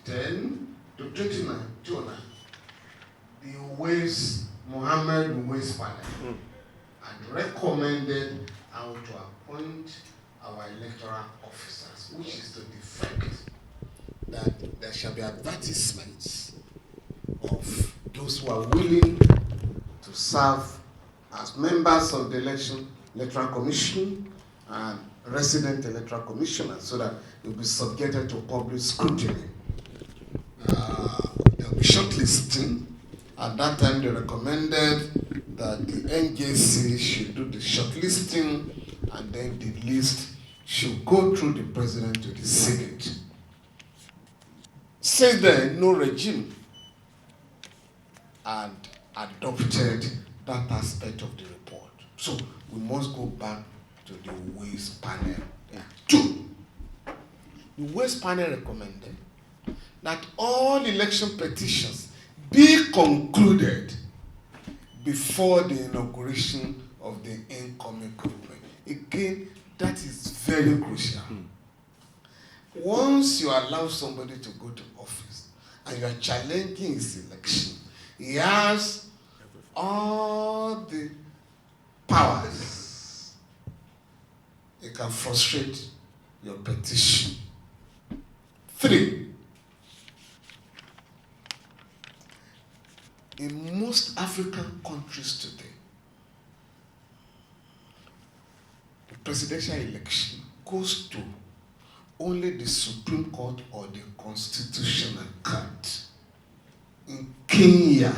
2010 to 2009, the Mohammed Uwais panel had recommended how to appoint our electoral officers, which is to the effect that there shall be advertisements of those who are willing to serve as members of the Electoral Commission and resident electoral commissioners, so that they will be subjected to public scrutiny. There will be shortlisting. At that time, they recommended that the NJC should do the shortlisting, and then the list should go through the president to the Senate. Since then, no regime had adopted that aspect of the report. So we must go back to the Uwais panel. Two, the Uwais panel recommended that all election petitions be concluded before the inauguration of the incoming government. Again, that is very crucial. Once you allow somebody to go to office and you are challenging his election, he has all the powers. He can frustrate your petition. 3, in most African countries today, the presidential election goes to only the Supreme Court or the Constitutional Court. In Kenya,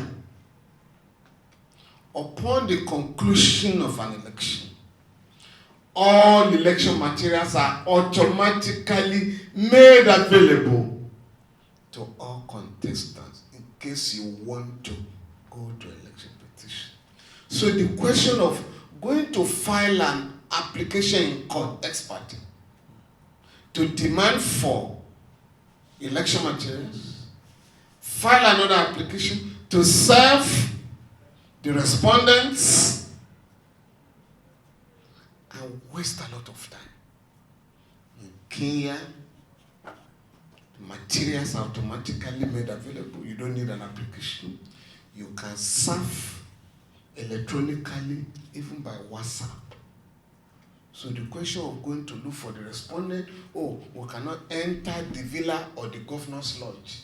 upon the conclusion of an election, all election materials are automatically made available to all contestants in case you want to go to election petition. So the question of going to file an application in court, expert, to demand for election materials, file another application to serve the respondents, and waste a lot of time. In Kenya, the materials are automatically made available. You don't need an application. You can serve electronically, even by WhatsApp. So the question of going to look for the respondent, we cannot enter the villa or the governor's lodge,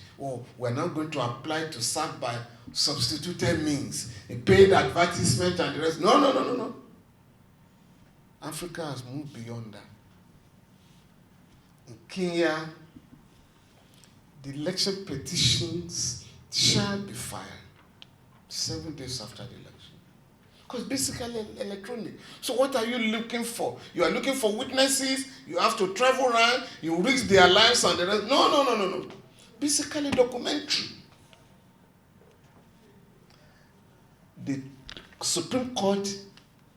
we're not going to apply to serve by substituted means, a paid advertisement and the rest. No. Africa has moved beyond that. In Kenya, the election petitions shall be filed 7 days after the election. Because basically electronic. So what are you looking for? You are looking for witnesses, you have to travel around, you risk their lives and the rest. No. Basically documentary. The Supreme Court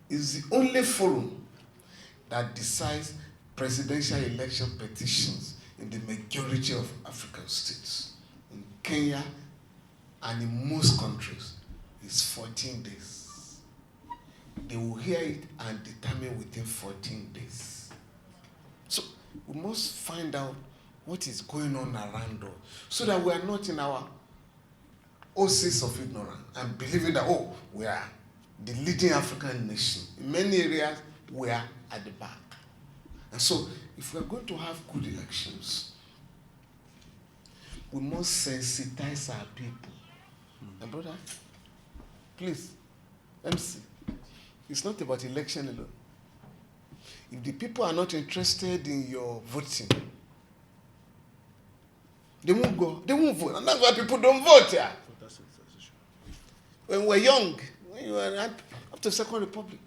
is the only forum that decides presidential election petitions in the majority of African states. In Kenya and in most countries, it's 14 days. They will hear it and determine within 14 days. So we must find out what is going on around us so that we are not in our oasis of ignorance and believing that, we are the leading African nation. In many areas, we are at the back. And so, if we are going to have good elections, we must sensitize our people. My brother, please, MC, it's not about election alone. If the people are not interested in your voting, they won't go. They won't vote. And that's why people don't vote here. When we're young, when you were up to Second Republic.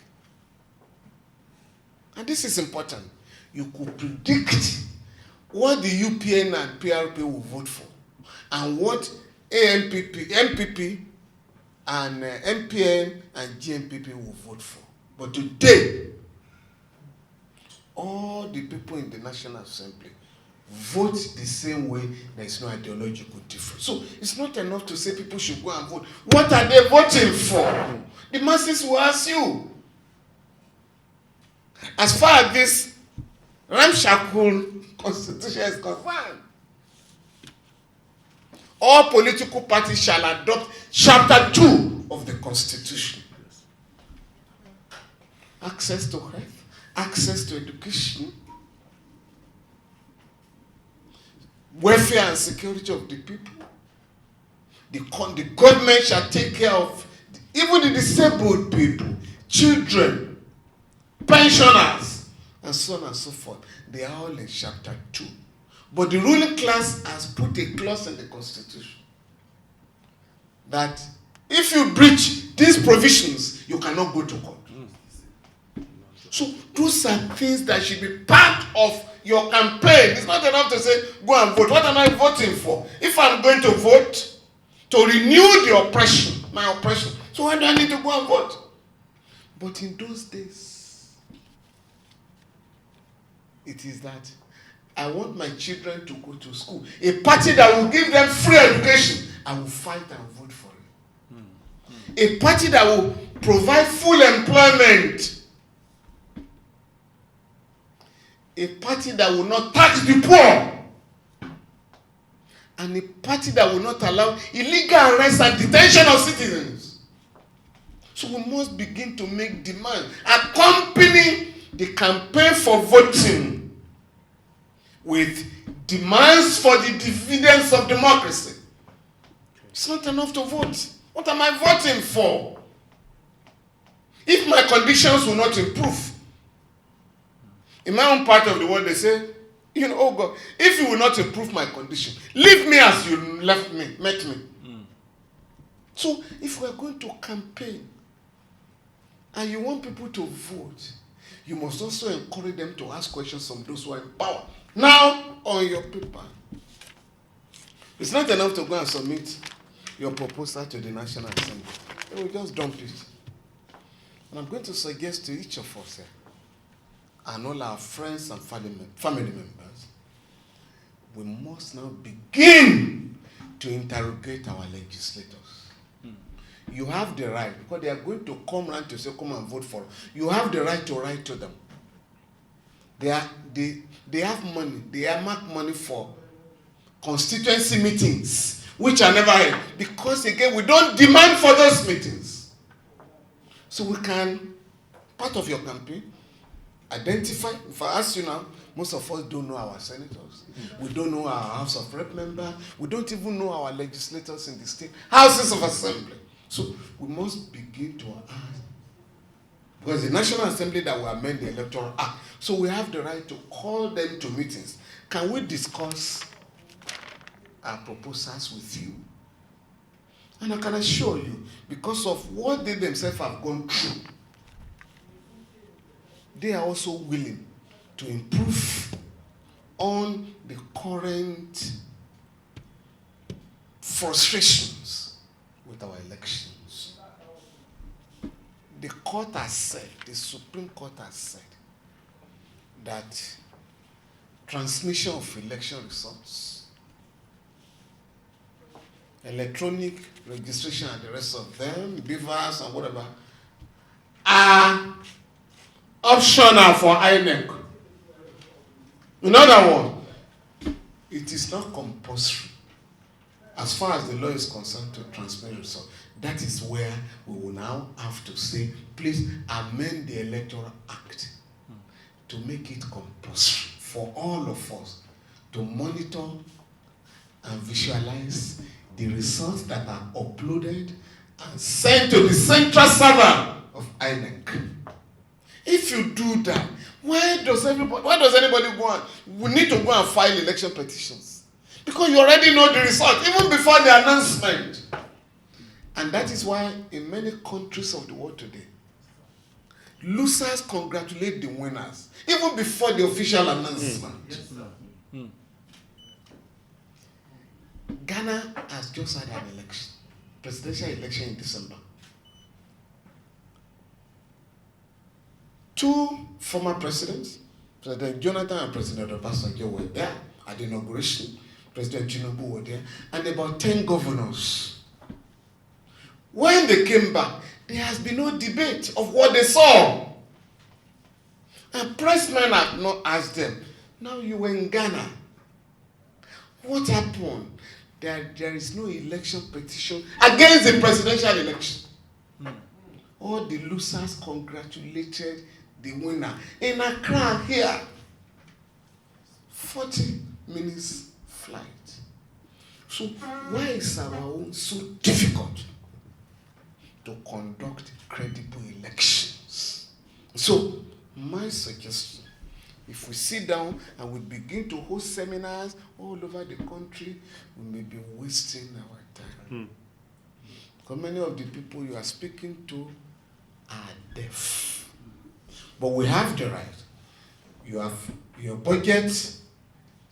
And this is important. You could predict what the UPN and PRP will vote for and what MPP and MPN and GMPP will vote for. But today, all the people in the National Assembly vote the same way. There is no ideological difference. So it's not enough to say people should go and vote. What are they voting for? The masses will ask you. As far as this ramshackle constitution is concerned, all political parties shall adopt Chapter 2 of the Constitution. Access to health, access to education, welfare and security of the people. The government shall take care of even the disabled people, children, pensioners, and so on and so forth. They are all in Chapter 2. But the ruling class has put a clause in the Constitution that if you breach these provisions, you cannot go to court. So those are things that should be part of your campaign. It's not enough to say, go and vote. What am I voting for? If I'm going to vote to renew the oppression, my oppression, so why do I need to go and vote? But in those days, it is that I want my children to go to school. A party that will give them free education, I will fight and vote for it. A party that will provide full employment. A party that will not tax the poor. And a party that will not allow illegal arrest and detention of citizens. So we must begin to make demand, accompany the campaign for voting with demands for the dividends of democracy. It's not enough to vote. What am I voting for? If my conditions will not improve, in my own part of the world, they say, oh God, if you will not improve my condition, leave me as you met me. So if we are going to campaign and you want people to vote, you must also encourage them to ask questions from those who are in power. Now, on your paper, it's not enough to go and submit your proposal to the National Assembly. They will just dump it. And I'm going to suggest to each of us here, and all our friends and family members, we must now begin to interrogate our legislators. You have the right, because they are going to come around to say, come and vote for us. You have the right to write to them. They have money. They earmark money for constituency meetings, which are never held. Because again, we don't demand for those meetings. So we can, part of your campaign, identify. For us, most of us don't know our senators. We don't know our House of Rep member. We don't even know our legislators in the state houses of assembly. So we must begin to ask. Because the National Assembly that will amend the Electoral Act. So we have the right to call them to meetings. Can we discuss our proposals with you? And I can assure you, because of what they themselves have gone through, they are also willing to improve on the current frustrations with our elections. The court has said, the Supreme Court has said, that transmission of election results, electronic registration and the rest of them, beavers and whatever, are optional for INEC. In other words, it is not compulsory as far as the law is concerned to transmit results. That is where we will now have to say, please amend the Electoral Act to make it compulsory for all of us to monitor and visualize the results that are uploaded and sent to the central server of INEC. If you do that, why does anybody go on? We need to go and file election petitions. Because you already know the result, even before the announcement. And that is why in many countries of the world today, losers congratulate the winners, even before the official announcement. Yes, Ghana has just had an election, presidential election in December. 2 former presidents, President Jonathan and President Obasanjo, were there at the inauguration. President Tinubu were there, and about 10 governors. When they came back, there has been no debate of what they saw. And pressmen have not asked them, now you were in Ghana. What happened? there is no election petition against the presidential election. All the losers congratulated the winner. In Accra here, 40 minutes flight. So why is our own so difficult to conduct credible elections? So my suggestion, if we sit down and we begin to host seminars all over the country, we may be wasting our time. Because many of the people you are speaking to are deaf. But we have the right. You have your budget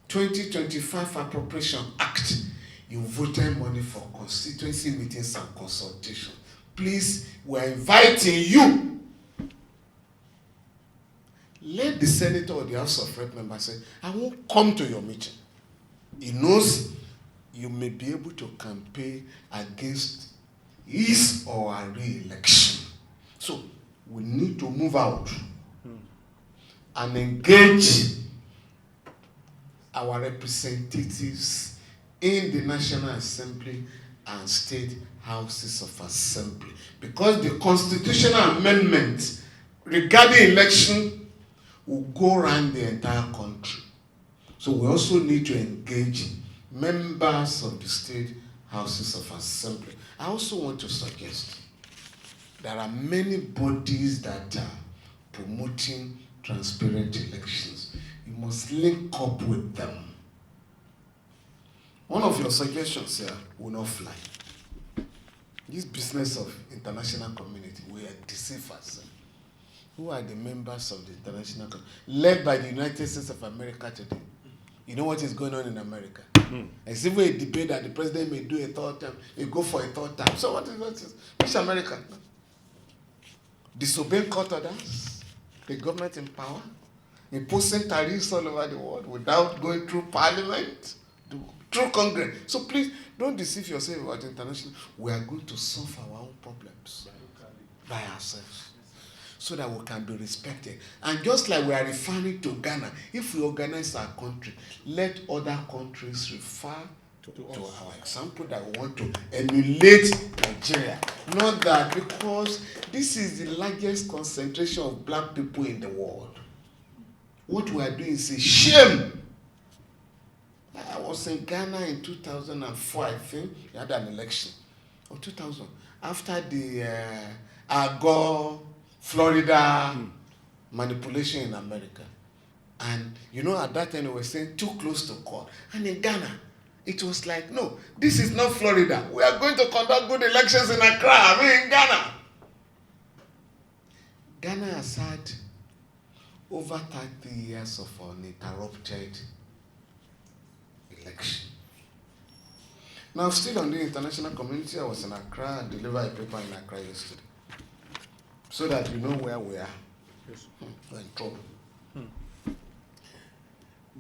2025 Appropriation Act. You voted money for constituency meetings and consultation. Please, we are inviting you. Let the senator or the House of Rep member say, I won't come to your meeting. He knows you may be able to campaign against his or her re-election. So we need to move out and engage our representatives in the National Assembly and state houses of assembly. Because the constitutional amendment regarding election will go around the entire country. So we also need to engage members of the state houses of assembly. I also want to suggest there are many bodies that are promoting transparent elections. You must link up with them. One of your suggestions here will not fly. This business of international community, we are deceivers. Who are the members of the international community? Led by the United States of America today. You know what is going on in America? It's even a debate that the president may do a third term, he go for a third term. So what is which America? Disobeying court orders, the government in power, imposing tariffs all over the world without going through parliament, through Congress. So please, don't deceive yourself about international. We are going to solve our own problems by ourselves so that we can be respected. And just like we are referring to Ghana, if we organize our country, let other countries refer to our example that we want to emulate Nigeria. Not that because this is the largest concentration of black people in the world. What we are doing is a shame. I was in Ghana in 2004, I think. We had an election. Or 2000. After the Agor, Florida manipulation in America. And you know, at that time they were saying too close to court. And in Ghana, it was like, no, this is not Florida. We are going to conduct good elections in Accra, in Ghana. Ghana has had over 30 years of uninterrupted election. Now, still on the international community, I was in Accra and delivered a paper in Accra yesterday. So that you know where we are. Yes. We're in trouble.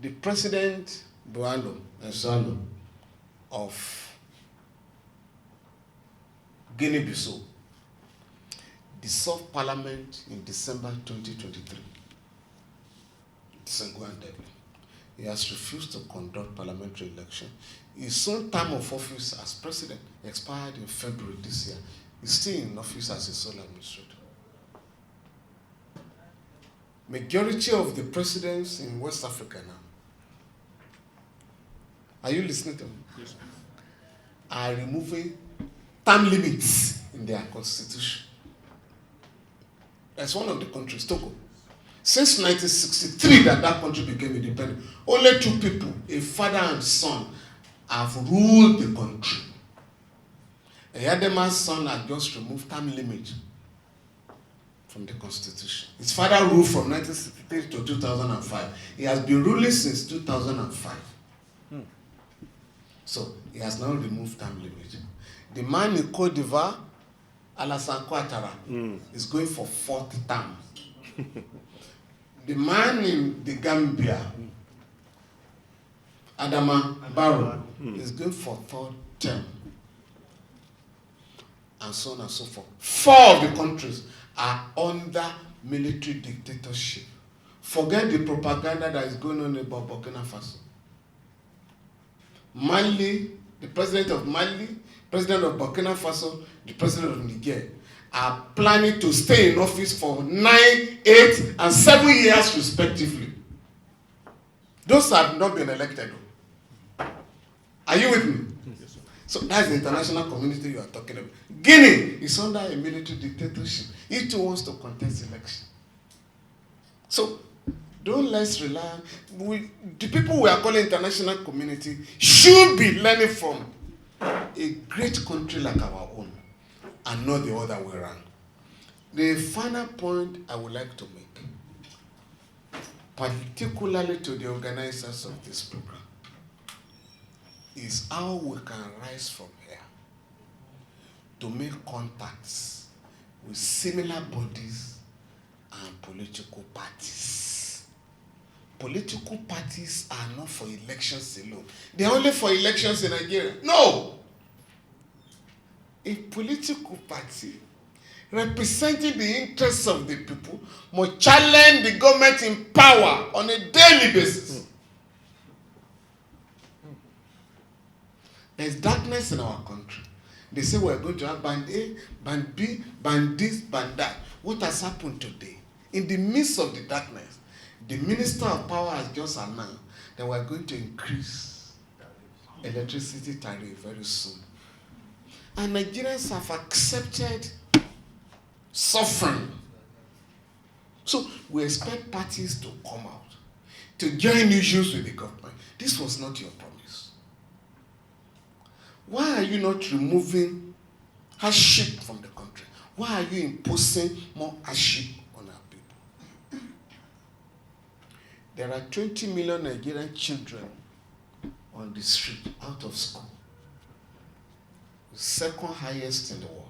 The president, Buhalo Nsalo, of Guinea-Bissau, dissolved parliament in December 2023. He has refused to conduct parliamentary election. His own term of office as president expired in February this year. He's still in office as a sole administrator. Majority of the presidents in West Africa now, are you listening to me? Yes. Are removing term limits in their constitution. That's one of the countries, Togo. Since 1963 that country became independent, only two people, a father and son, have ruled the country. Eyadema's son had just removed term limit from the constitution. His father ruled from 1963 to 2005. He has been ruling since 2005. So he has now removed term limit. The man in Côte d'Ivoire, Alassane Ouattara, is going for fourth term. The man in the Gambia, Adama Barrow, is going for third term. And so on and so forth. 4 of the countries are under military dictatorship. Forget the propaganda that is going on about Burkina Faso. Mali the president of Mali, president of Burkina Faso, the president of Niger are planning to stay in office for 9, 8, and 7 years respectively. Those have not been elected. Are you with me? Yes, so that's the international community you are talking about. Guinea is under a military dictatorship. It too wants to contest election. So don't let's rely. The people we are calling international community should be learning from a great country like our own and not the other way around. The final point I would like to make, particularly to the organizers of this program, is how we can rise from here to make contacts with similar bodies and political parties. Political parties are not for elections alone. They are only for elections in Nigeria. No! A political party representing the interests of the people must challenge the government in power on a daily basis. There is darkness in our country. They say we are going to have band A, band B, band this, band that. What has happened today? In the midst of the darkness, the Minister of Power has just announced that we are going to increase electricity tariff very soon. And Nigerians have accepted suffering. So we expect parties to come out, to join issues with the government. This was not your promise. Why are you not removing hardship from the country? Why are you imposing more hardship on our people? There are 20 million Nigerian children on the street out of school. The second highest in the world.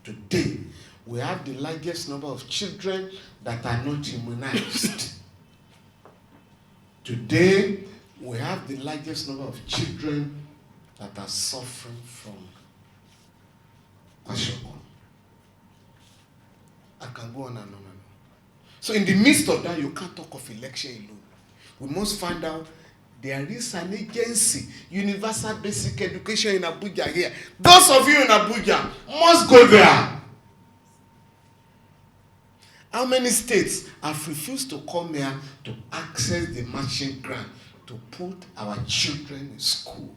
Today, we have the largest number of children that are not immunized. Today, we have the largest number of children that are suffering from kwashiorkor. I can go on and on and on. So in the midst of that, you can't talk of election alone. We must find out there is an agency, Universal Basic Education in Abuja here. Those of you in Abuja must go there. How many states have refused to come here to access the matching grant to put our children in school?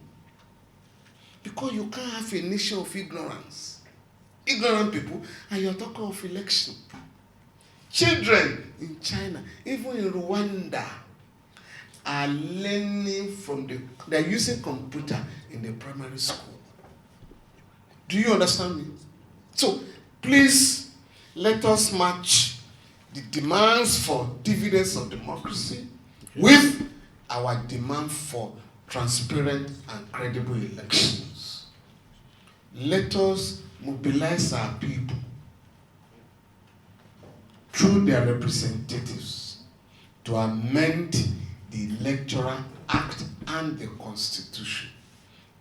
Because you can't have a nation of ignorance. Ignorant people, and you're talking of election. Children in China, even in Rwanda, are learning from they're using computer in the primary school. Do you understand me? So, please, let us match the demands for dividends of democracy with our demand for transparent and credible elections. Let us mobilize our people through their representatives to amend the Electoral Act and the Constitution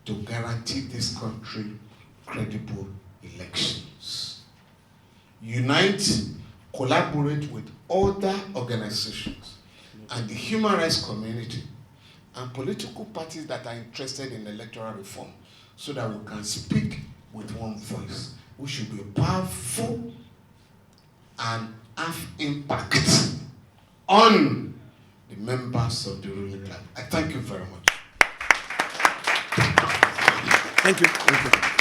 to guarantee this country credible elections. Unite, collaborate with other organizations and the human rights community and political parties that are interested in electoral reform so that we can speak with one voice. We should be powerful and have impact on the members of the ruling class. I thank you very much. Thank you. Thank you.